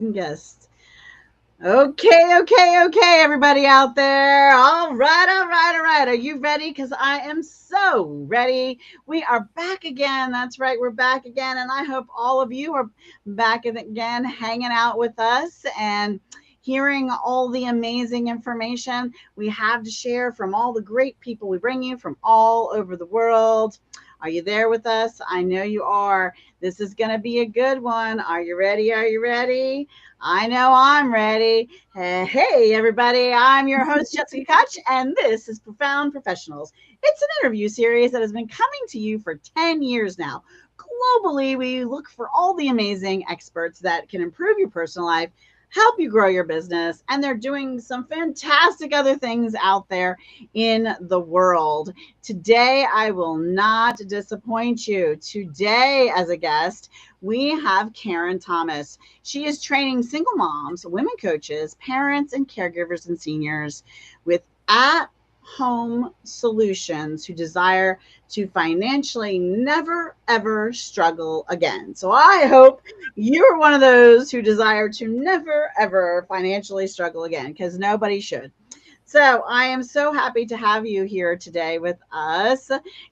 Guest. Okay, everybody out there. All right. Are you ready? Because I am so ready. We are back again. That's right, we're back again. And I hope all of you are back again, hanging out with us and hearing all the amazing information we have to share from all the great people we bring you from all over the world. Are you there with us? I know you are. This is going to be a good one. Are you ready? Are you ready? I know I'm ready. Hey, everybody, I'm your host, Jessica Koch, and this is Profound Professionals. It's an interview series that has been coming to you for 10 years now. Globally, we look for all the amazing experts that can improve your personal life, help you grow your business, and they're doing some fantastic other things out there in the world. Today, I will not disappoint you. Today, as a guest, we have Karen Thomas. She is training single moms, women coaches, parents, and caregivers and seniors with at home solutions who desire to financially never ever struggle again. So I hope you're one of those who desire to never ever financially struggle again because nobody should. So I am so happy to have you here today with us.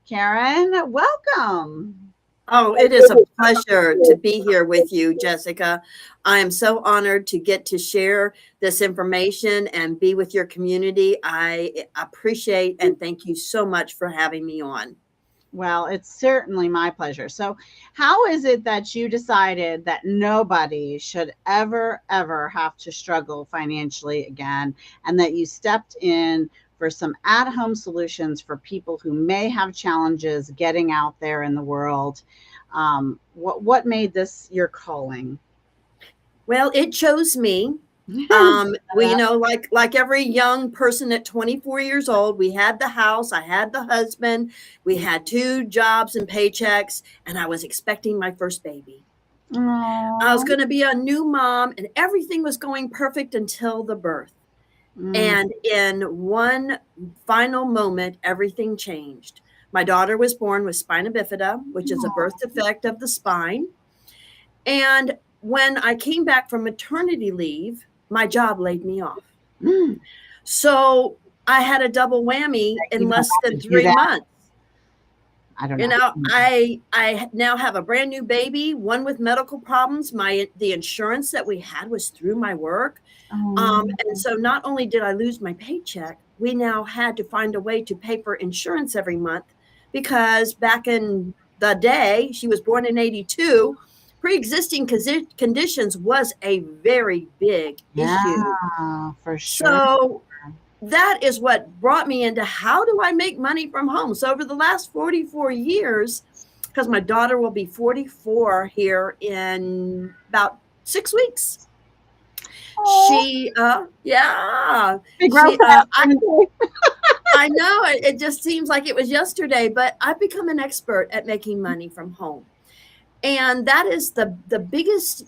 Karen, welcome. Oh, it is a pleasure to be here with you, Jessica. I am so honored to get to share this information and be with your community. I appreciate and thank you so much for having me on. Well, it's certainly my pleasure. So, how is it that you decided that nobody should ever have to struggle financially again and that you stepped in for some at home solutions for people who may have challenges getting out there in the world? What made this your calling? Well, it chose me. Like every young person at 24 years old, we had the house, I had the husband, we had two jobs and paychecks, and I was expecting my first baby. I was Aw. going to be a new mom, and everything was going perfect until the birth. Mm, And in one final moment, everything changed. My daughter was born with spina bifida, which is a birth defect of the spine. And when I came back from maternity leave, my job laid me off. mm. So I had a double whammy That in you don't less have than to do 3 months. I don't You know. know, I now have a brand new baby, one with medical problems. The insurance that we had was through my work. Oh, And so not only did I lose my paycheck, we now had to find a way to pay for insurance every month because back in the day, she was born in 82, pre-existing conditions was a very big issue. yeah, for sure. So that is what brought me into how do I make money from home? So over the last 44 years, because my daughter will be 44 here in about 6 weeks. Oh, they grow she, fast, don't they? I know it just seems like it was yesterday, but I've become an expert at making money from home. And that is the biggest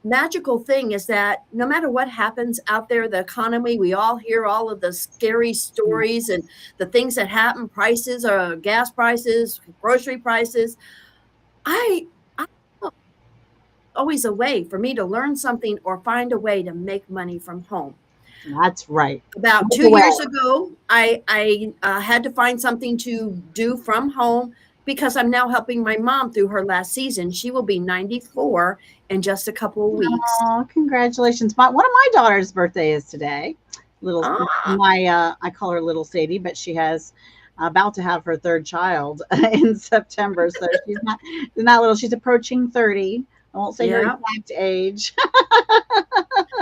magical thing is that no matter what happens out there, the economy, we all hear all of the scary stories and the things that happen, prices or gas prices, grocery prices. I always a way for me to learn something or find a way to make money from home. That's right. About Make two a way. years ago, I had to find something to do from home because I'm now helping my mom through her last season. She will be 94 in just a couple of weeks. Oh, congratulations. One of my daughter's birthday is today. Little Ah, my I call her little Sadie, but she has about to have her third child in September. So she's not little. She's approaching 30. I won't say her yeah. exact age.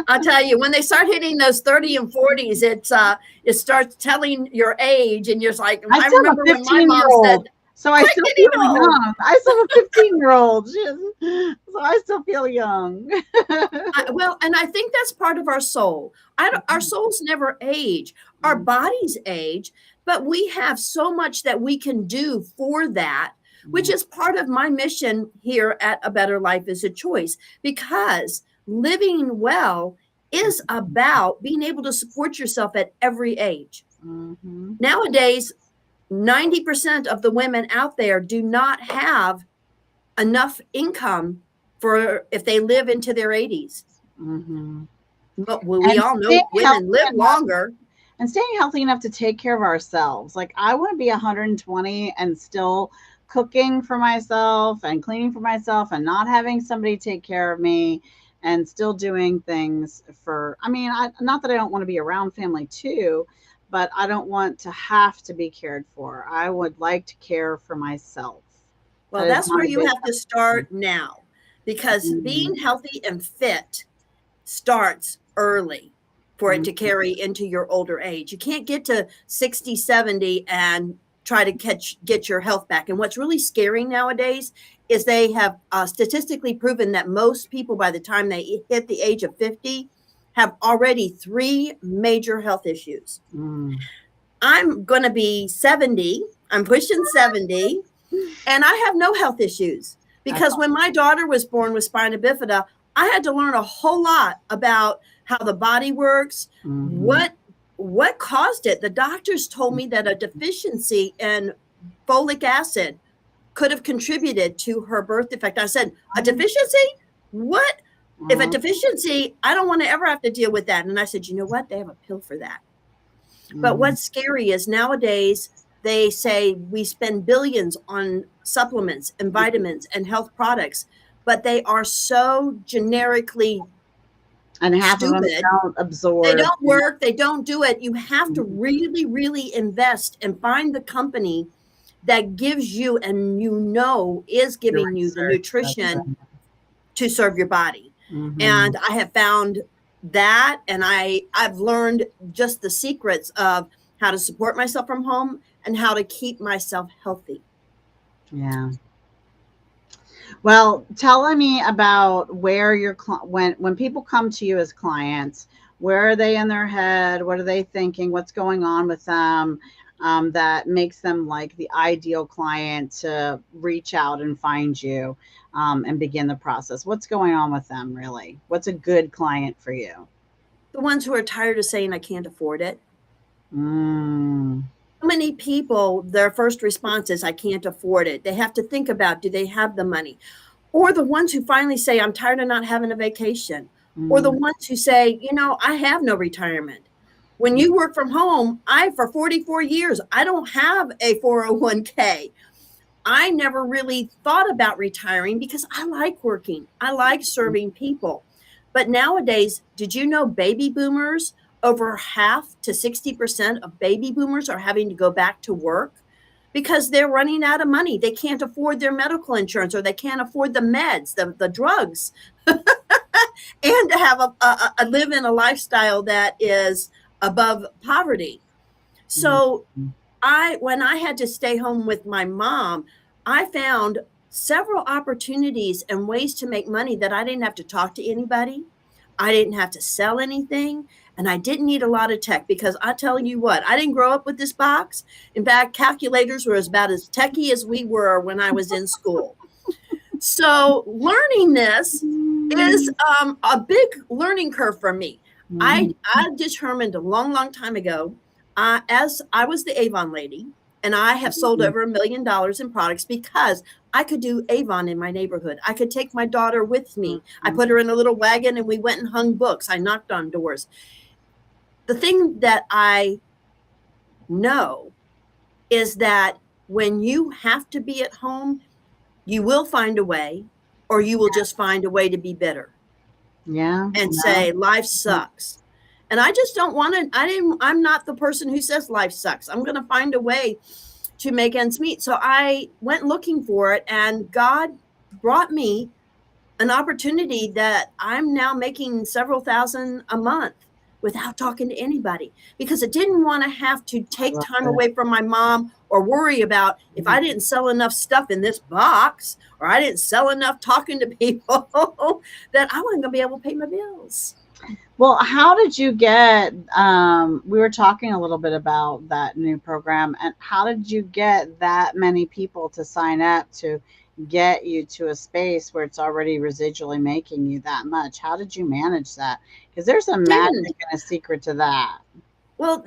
I'll tell you, when they start hitting those 30 and 40s, it starts telling your age, and you're like, I I still have remember a when my 15-year mom old, said, so I quit still getting feel old. young. I still have a 15-year-old. So I still feel young. Well, and I think that's part of our soul. Our souls never age, our bodies age, but we have so much that we can do for that, which is part of my mission here at A Better Life is a Choice, because living well is about being able to support yourself at every age. Mhm. Nowadays, 90% of the women out there do not have enough income for if they live into their 80s. Hmm. But we And all staying know women healthy live enough longer. and staying healthy enough to take care of ourselves. Like I want to be 120 and still cooking for myself and cleaning for myself and not having somebody take care of me and still doing things for not that I don't want to be around family too, but I don't want to have to be cared for. I would like to care for myself. Well, That is that's my where you big have to start now, because mm, being healthy and fit starts early for it mm, to carry into your older age. You can't get to 60, 70 and try to get your health back. And what's really scary nowadays is they have statistically proven that most people, by the time they hit the age of 50, have already three major health issues. mm. I'm going to be 70. I'm pushing 70, and I have no health issues That's because when my daughter was born with spina bifida, I had to learn a whole lot about how the body works, mhm, what caused it. The doctors told me that a deficiency in folic acid could have contributed to her birth defect. I said, a deficiency? What? If a mhm, deficiency, I don't want to ever have to deal with that. And I said, you know what? They have a pill for that. But mhm. what's scary is nowadays they say we spend billions on supplements and vitamins and health products, but they are so generically And half of them stupid. don't They absorb. don't work, they don't do it. You have to really, really invest and find the company that gives you and is Your giving you the research. That's nutrition right. to serve your body. Mhm. And I have found that, and I've learned just the secrets of how to support myself from home and how to keep myself healthy. Yeah. Well, tell me about where when people come to you as clients, where are they in their head? What are they thinking? What's going on with them that makes them like the ideal client to reach out and find you and begin the process? What's going on with them, really? What's a good client for you? The ones who are tired of saying I can't afford it. Mm, So many people, their first response is I can't afford it. They have to think about, do they have the money? Or the ones who finally say, I'm tired of not having a vacation. Or the mm, ones who say, I have no retirement. When you work from home, for 44 years, I don't have a 401k. I never really thought about retiring because I like working. I like serving people. But nowadays, did you know baby boomers, over half to 60% of baby boomers are having to go back to work because they're running out of money. They can't afford their medical insurance, or they can't afford the meds, the drugs, and to have a live in a lifestyle that is above poverty. mm, So mm. when I had to stay home with my mom, I found several opportunities and ways to make money that I didn't have to talk to anybody. I didn't have to sell anything, and I didn't need a lot of tech, because I tell you what, I didn't grow up with this box. In fact, calculators were about as techy as we were when I was in school. So learning this is a big learning curve for me. Mhm. I determined a long, long time ago, as I was the Avon lady, and I have sold Mhm. over $1 million in products because I could do Avon in my neighborhood. I could take my daughter with me. I Mhm. put her in a little wagon and we went and hung books. I knocked on doors. The thing that I know is that when you have to be at home, you will find a way, or you will just find a way to be bitter Yeah, and no. say life sucks. And I just don't want to. I'm not the person who says life sucks. I'm going to find a way to make ends meet. So I went looking for it, and God brought me an opportunity that I'm now making several thousand a month without talking to anybody, because I didn't want to have to I take love time it. away from my mom or worry about if I didn't sell enough stuff in this box, or I didn't sell enough talking to people that I wasn't going to be able to pay my bills. Well, how did you get we were talking a little bit about that new program, and how did you get that many people to sign up to get you to a space where it's already residually making you that much? How did you manage that? Because there's a Didn't. magic and a secret to that. Well,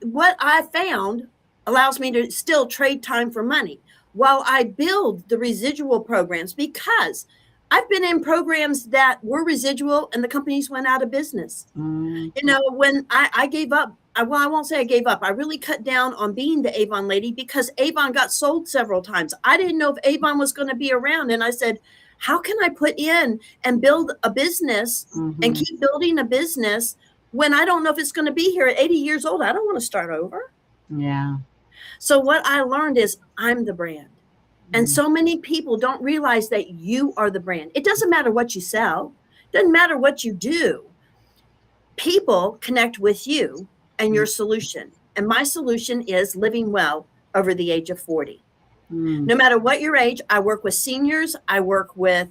what I found allows me to still trade time for money while I build the residual programs, because I've been in programs that were residual and the companies went out of business. Mm, You know, when I gave up, well, I won't say I gave up. I really cut down on being the Avon lady because Avon got sold several times. I didn't know if Avon was going to be around. And I said, how can I put in and build a business and mhm. keep building a business when I don't know if it's going to be here at 80 years old? I don't want to start over. Yeah. So what I learned is I'm the brand. And Mm, so many people don't realize that you are the brand. It doesn't matter what you sell, it doesn't matter what you do. People connect with you and mm, your solution. And my solution is living well over the age of 40. mm, No matter what your age, I work with seniors, I work with,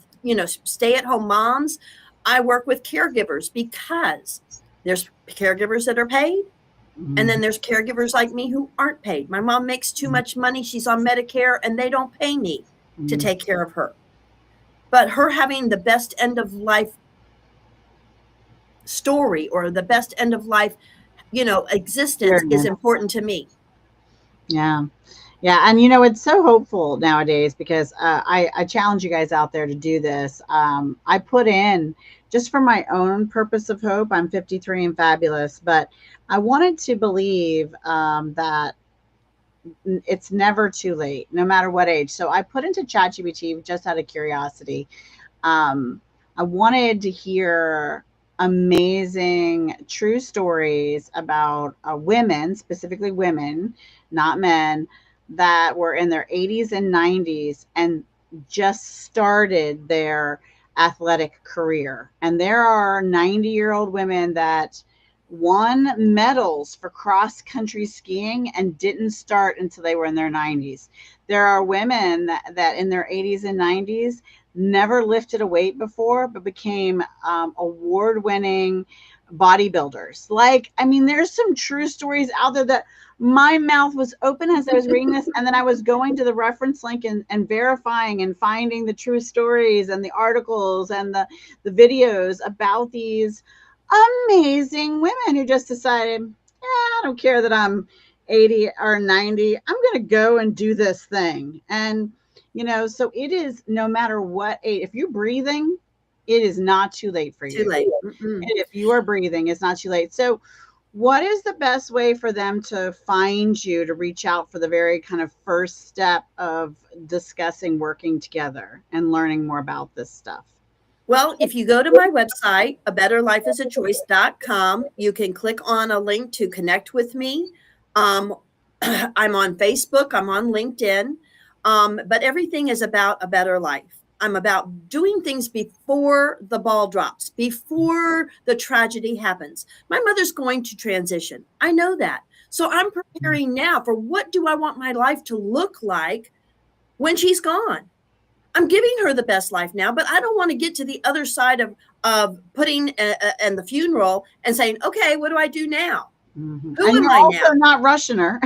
stay-at-home moms, I work with caregivers because there's caregivers that are paid and mm, then there's caregivers like me who aren't paid. My mom makes too mm, much money, she's on Medicare and they don't pay me to mm. take care of her. But her having the best end of life story or the best end of life, existence is Experience. important to me. Yeah. Yeah, and it's so hopeful nowadays because I challenge you guys out there to do this. I put in just for my own purpose of hope. I'm 53 and fabulous, but I wanted to believe that it's never too late, no matter what age. So I put into ChatGPT just out of curiosity. Um, I wanted to hear amazing true stories about women, specifically women, not men, that were in their 80s and 90s and just started their athletic career. And there are 90-year-old women that won medals for cross country skiing and didn't start until they were in their 90s. There are women that in their 80s and 90s never lifted a weight before, but became award winning bodybuilders. Like, I mean, there's some true stories out there that my mouth was open as I was reading this. And then I was going to the reference link and verifying and finding the true stories and the articles and the videos about these amazing women who just decided, I don't care that I'm 80 or 90. I'm going to go and do this thing. And so it is no matter what age, if you're breathing, it is not too late for Too you. late. And if you are breathing, it's not too late. So, what is the best way for them to find you to reach out for the very kind of first step of discussing working together and learning more about this stuff? Well, if you go to my website, abetterlifeasachoice.com, you can click on a link to connect with me. Um, I'm on Facebook, I'm on LinkedIn, but everything is about a better life. I'm about doing things before the ball drops, before the tragedy happens. My mother's going to transition. I know that. So I'm preparing now for what do I want my life to look like when she's gone. I'm giving her the best life now, but I don't want to get to the other side of putting and the funeral and saying, okay, what do I do now? Mm-hmm. Who And am you're I also now? not rushing her.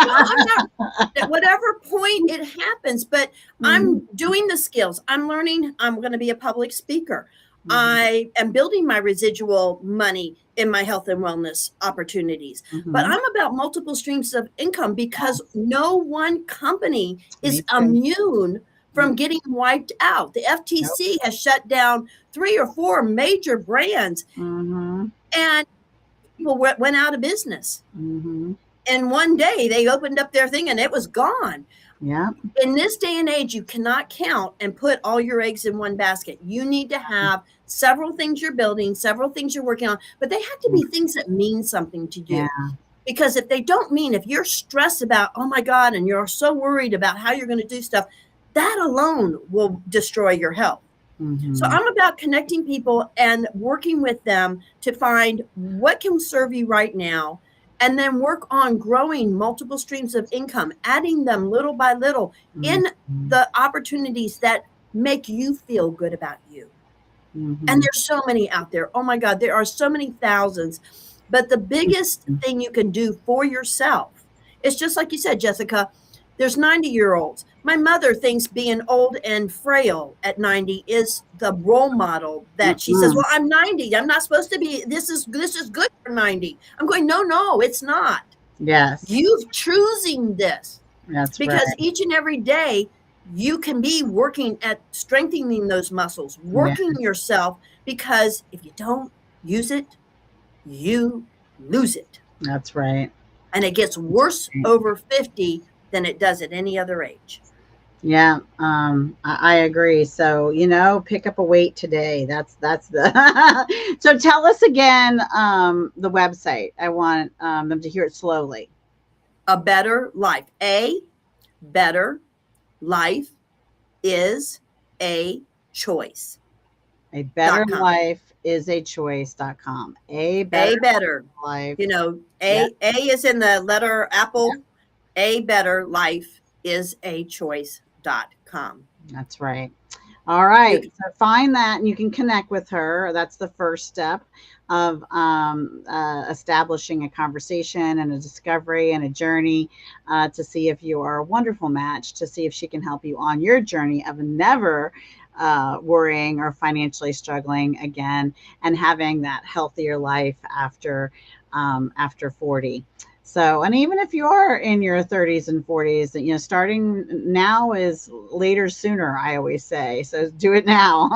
No, I'm not. At whatever point it happens, but Mhm, I'm doing the skills. I'm learning. I'm going to be a public speaker. mhm, I am building my residual money in my health and wellness opportunities. But mhm. I'm about multiple streams of income because Yes, no one company me is too. immune Mm, from getting wiped out. The nope. FTC has shut down 3 or 4 major brands, Mhm, and people went out of business. mhm. And one day they opened up their thing and it was gone. Yeah. In this day and age, you cannot count and put all your eggs in one basket. You need to have several things you're building, several things you're working on, but they have to be things that mean something to Yeah. you. Because if they don't mean, if you're stressed about, oh my God, and you're so worried about how you're going to do stuff, that alone will destroy your health. So Mhm. I'm about connecting people and working with them to find what can serve you right now and then work on growing multiple streams of income, adding them little by little in Mhm. the opportunities that make you feel good about you. And Mhm. there's so many out there. Oh my God, there are so many thousands. But the biggest Mhm. thing you can do for yourself is just like you said, Jessica, there's 90-year-olds. My mother thinks being old and frail at 90 is the role model that she says, Mm-mm. well, I'm 90. I'm not supposed to be, this is good for 90. I'm going, no, no, it's not. Yes, You've choosing this that's because right. each and every day you can be working at strengthening those muscles, Yeah, working yourself, because if you don't use it, you lose it. that's right. And it gets worse over 50 than it does at any other age. Yeah, I agree. So, pick up a weight today. That's the. So tell us again, the website. I want them to hear it slowly. A better life. A better life is a choice. A better Dot com. life is a choice.com. A better A better. life. Yeah, A is in the letter yeah, apple. A better life is a choice.com. that's right. All You right. can, So find that and you can connect with her. That's the first step of establishing a conversation and a discovery and a journey to see if you are a wonderful match, to see if she can help you on your journey of never worrying or financially struggling again and having that healthier life after 40. So, and even if you are in your 30s and 40s, starting now is later sooner, I always say. So do it now.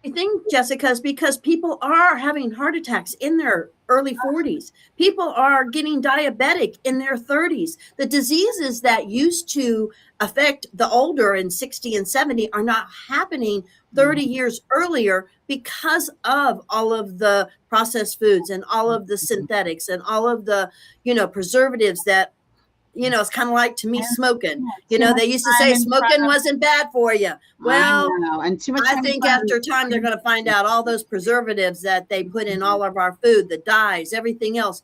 I think, Jessica, is because people are having heart attacks in their early 40s. People are getting diabetic in their 30s. The diseases that used to affect the older in 60 and 70 are not happening 30 years earlier because of all of the processed foods and all of the synthetics and all of the, preservatives that, it's kind of like, to me, smoking. Too much They used to time say in front smoking of, wasn't bad for you. I Well, know, and too much I time in think front of the after time they're screen. going to find out all those preservatives that they put in Mhm. all of our food, the dyes, everything else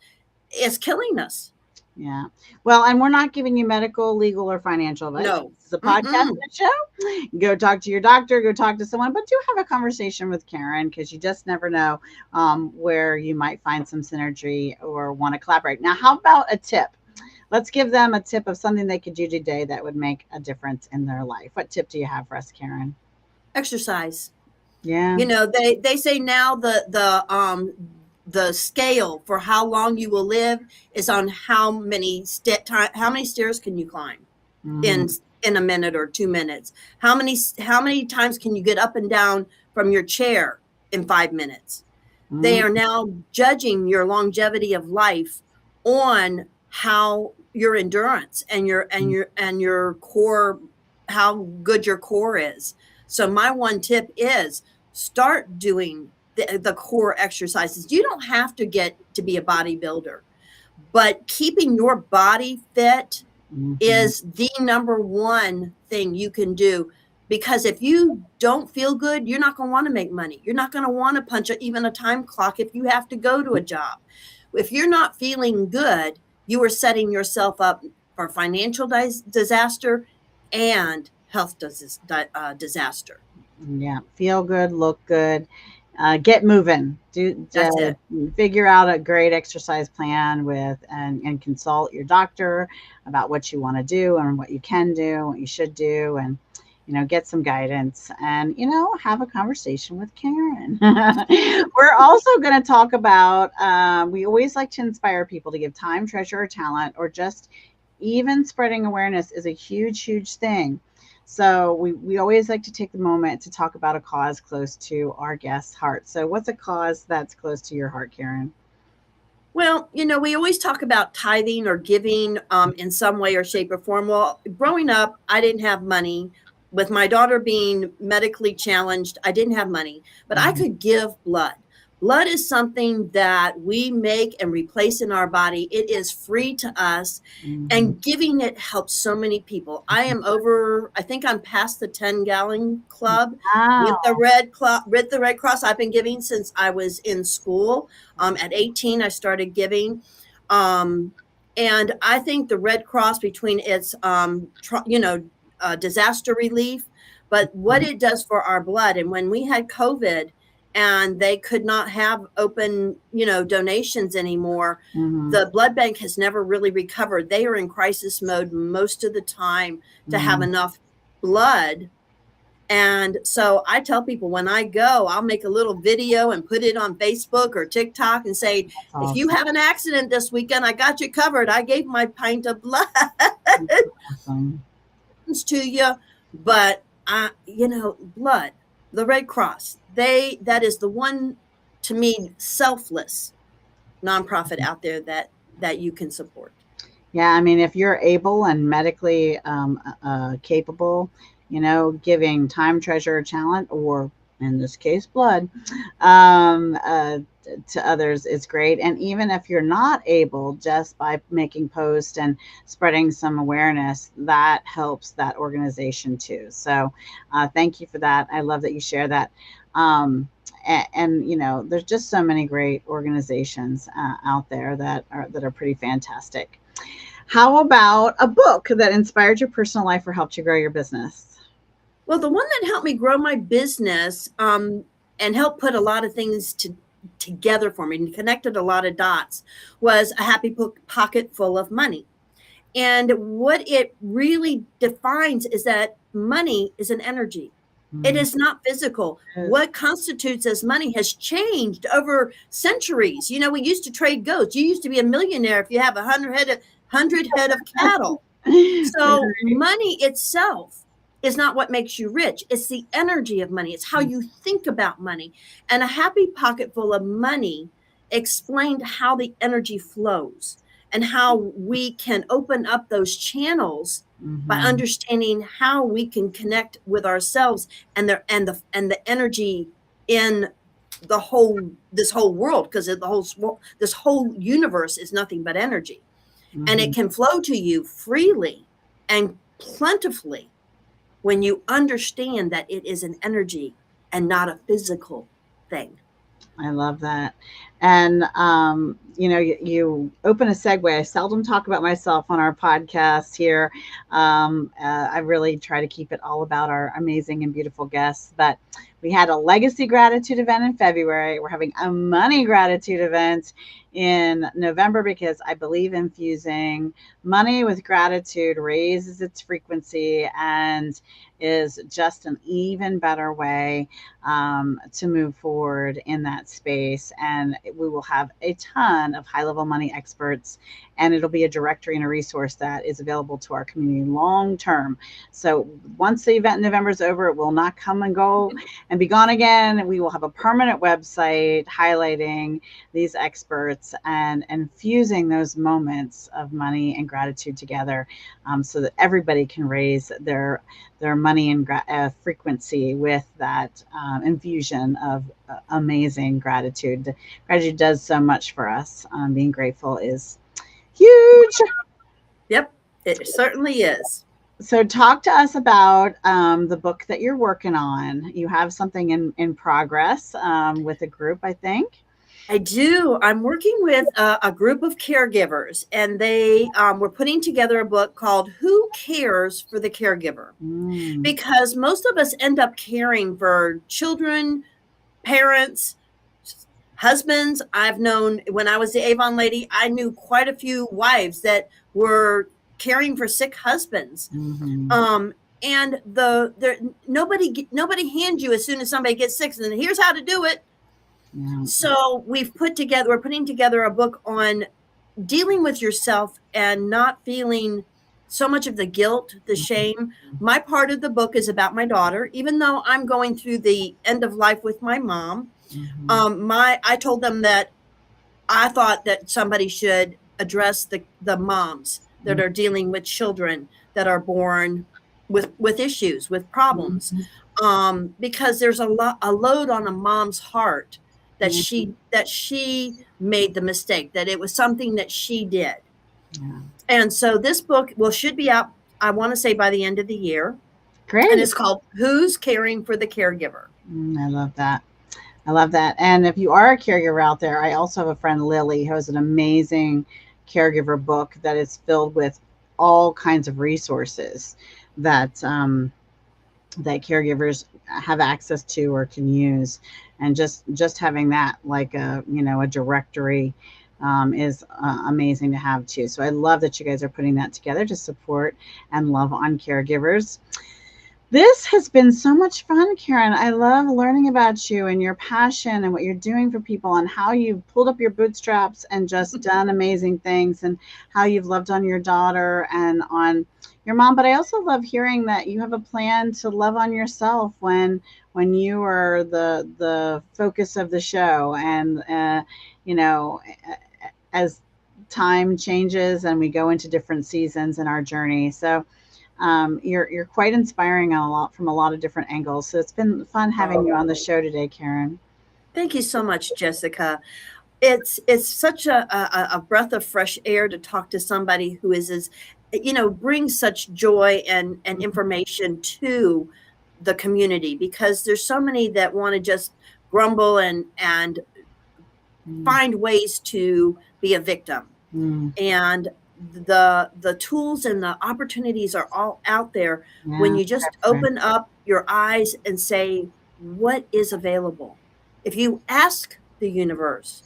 is killing us. Yeah. Well, and we're not giving you medical, legal, or financial advice. No. This is a podcast and Mm-mm. a show. Go talk to your doctor, go talk to someone, but do have a conversation with Karen because you just never know where you might find some synergy or want to collaborate. Now, how about a tip? Let's give them a tip of something they could do today that would make a difference in their life. What tip do you have for us, Karen? Exercise. Yeah. They say now the scale for how long you will live is on how many stairs can you climb Hmm. in in a minute or 2 minutes. How many times can you get up and down from your chair in 5 minutes? They Hmm. are now judging your longevity of life on how your endurance and your core, how good your core is. So my one tip is start doing the core exercises. You don't have to get to be a bodybuilder, but keeping your body fit Hmm. is the number one thing you can do, because if you don't feel good, you're not going to want to make money. You're not going to want to punch even a time clock if you have to go to a job. If you're not feeling good, you are setting yourself up for financial disaster and health disaster. Yeah. Feel good, look good, get moving. That's it. Figure out a great exercise plan and consult your doctor about what you want to do and what you can do, what you should do, and get some guidance and have a conversation with Karen. We're also going to talk about. We always like to inspire people to give time, treasure, or talent, or just even spreading awareness is a huge, huge thing. So we always like to take the moment to talk about a cause close to our guest's heart. So what's a cause that's close to your heart, Karen? Well, we always talk about tithing or giving in some way or shape or form. Well, growing up, I didn't have money. With my daughter being medically challenged, I didn't have money, but I Mhm, could give blood. Blood is something that we make and replace in our body. It is free to us, mhm. and giving it helps so many people. I think I'm past the 10-gallon club with the Wow. Red Cross. I've been giving since I was in school. At 18, I started giving. Um, and I think the Red Cross, between its, disaster relief, but what it does for our blood. And when we had COVID and they could not have open, donations anymore, Mhm, the blood bank has never really recovered. They are in crisis mode most of the time to have mhm, enough blood And so I tell people when I go, I'll make a little video and put it on Facebook or TikTok and say, That's if you awesome. have an accident this weekend, I got you covered. I gave my pint of blood Awesome. to you. But blood, the Red Cross, that is the one, to me, selfless nonprofit out there that you can support. Yeah, I mean, if you're able and medically capable, giving time, treasure, talent, or in this case, blood, um, uh, to others is great. And even if you're not able, just by making posts and spreading some awareness, that helps that organization too. So, thank you for that. I love that you share that. And there's just so many great organizations out there that are pretty fantastic. How about a book that inspired your personal life or helped you grow your business? Well, the one that helped me grow my business, and helped put a lot of things together for me and connected a lot of dots, was A Happy Pocket Full of Money. And what it really defines is that money is an energy. It Mm, is not physical. yes. What constitutes as money has changed over centuries. We used to trade goats. You used to be a millionaire if you have 100 head of cattle. So money itself is not what makes you rich. It's the energy of money. It's how you think about money. And A Happy Pocket Full of Money explained how the energy flows and how we can open up those channels by Mm-hmm. understanding how we can connect with ourselves and the energy in this whole world, because this whole universe is nothing but energy, and Mm-hmm. it can flow to you freely and plentifully when you understand that it is an energy and not a physical thing. I love that. And, you open a segue. I seldom talk about myself on our podcast here. I really try to keep it all about our amazing and beautiful guests. But we had a legacy gratitude event in February. We're having a money gratitude event in November because I believe infusing money with gratitude raises its frequency and is just an even better way to move forward in that space. And we will have a ton of high level money experts, and it'll be a directory and a resource that is available to our community long term. So once the event in November is over, it will not come and go and be gone again. We will have a permanent website highlighting these experts and infusing those moments of money and gratitude together, so that everybody can raise their money and frequency with that infusion of amazing gratitude. Gratitude does so much for us. Being grateful is huge. Yep, it certainly is. So, talk to us about the book that you're working on. You have something in progress with a group, I think. I do. I'm working with a group of caregivers, and they were putting together a book called Who Cares for the Caregiver? Mm, Because most of us end up caring for children, parents, husbands. I've known, when I was the Avon lady, I knew quite a few wives that were caring for sick husbands. hmm. Um, and nobody hands you as soon as somebody gets sick, and here's how to do it. Yeah. So we're putting together a book on dealing with yourself and not feeling so much of the guilt, the shame. My part of the book is about my daughter, even though I'm going through the end of life with my mom. Hmm. I told them that I thought that somebody should address the moms that are dealing with children that are born with issues, with problems, Hmm. because there's a load on a mom's heart that Yeah. she made the mistake, that it was something that she did. Yeah. And so this book should be out, I want to say, by the end of the year, and Great. it's called Who's Caring for the Caregiver? I love that. I love that. And if you are a caregiver out there, I also have a friend, Lily, who has an amazing caregiver book that is filled with all kinds of resources that that caregivers have access to or can use. And just having that like a directory is amazing to have too. So I love that you guys are putting that together to support and love on caregivers. This has been so much fun, Karen. I love learning about you and your passion and what you're doing for people and how you've pulled up your bootstraps and just done amazing things and how you've loved on your daughter and on your mom. But I also love hearing that you have a plan to love on yourself when you are the focus of the show and you know as time changes and we go into different seasons in our journey. So you're quite inspiring on a lot from a lot of different angles. So it's been fun having you on the show today, Karen. Thank you so much, Jessica. It's such a breath of fresh air to talk to somebody who is as brings such joy and information to the community, because there's so many that want to just grumble and Mm, find ways to be a victim. mm, And the tools and the opportunities are all out there when yeah, you just that's right. open up your eyes and say, what is available? If you ask the universe,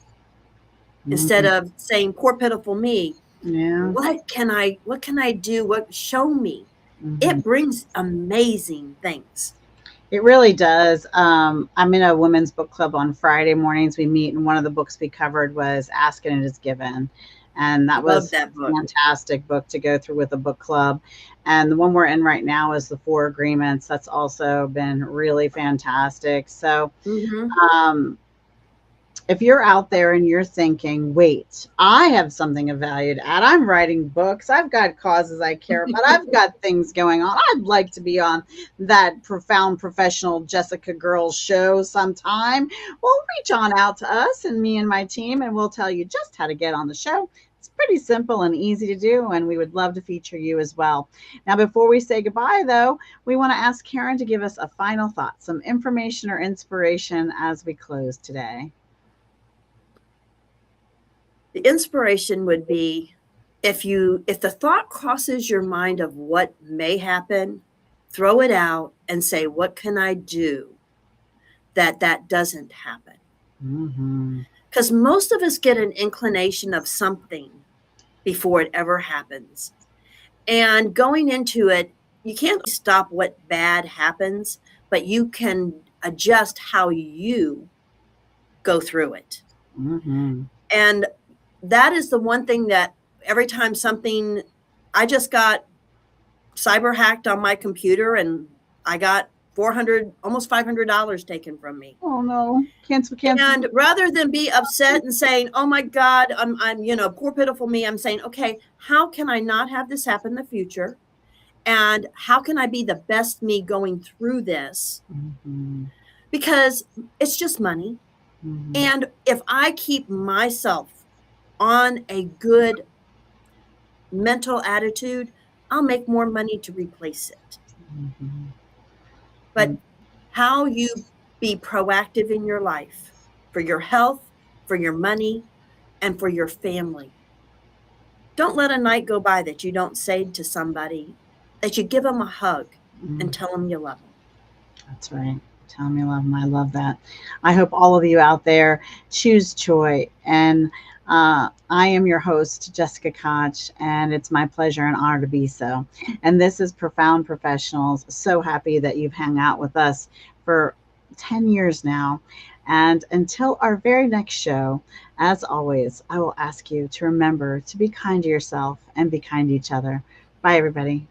instead Mm, of saying, poor pitiful me, yeah. what can I do? What show me? Hmm. It brings amazing things. It really does. I'm in a women's book club on Friday mornings. We meet, and one of the books we covered was Ask and It Is Given. And that Love was that a book. fantastic book to go through with a book club. And the one we're in right now is The Four Agreements. That's also been really fantastic. So, Hmm. um, if you're out there and you're thinking, wait, I have something of value to add. I'm writing books. I've got causes I care about. I've got things going on. I'd like to be on that profound professional Jessica Girls show sometime. Well, reach on out to us and me and my team, and we'll tell you just how to get on the show. It's pretty simple and easy to do, and we would love to feature you as well. Now, before we say goodbye, though, we want to ask Karen to give us a final thought, some information or inspiration as we close today. The inspiration would be, if the thought crosses your mind of what may happen, throw it out and say, what can I do that doesn't happen? Mm-hmm. Because most of us get an inclination of something before it ever happens. And going into it, you can't stop what bad happens, but you can adjust how you go through it. Mm-hmm. And that is the one thing that every time something, I just got cyber hacked on my computer and I got 400, almost $500 taken from me. Oh no. Cancel, cancel. And rather than be upset and saying, "Oh my God, I'm poor pitiful me," I'm saying, "Okay, how can I not have this happen in the future? And how can I be the best me going through this?" Mm-hmm. Because it's just money. Mm-hmm. And if I keep myself on a good mental attitude, I'll make more money to replace it. Mm-hmm. But how you be proactive in your life for your health, for your money, and for your family. Don't let a night go by that you don't say to somebody, that you give them a hug Mm-hmm. and tell them you love them. That's right. Tell me, love 'em. I love that. I hope all of you out there choose joy. And I am your host, Jessica Koch, and it's my pleasure and honor to be so. And this is Profound Professionals. So happy that you've hung out with us for 10 years now. And until our very next show, as always, I will ask you to remember to be kind to yourself and be kind to each other. Bye, everybody.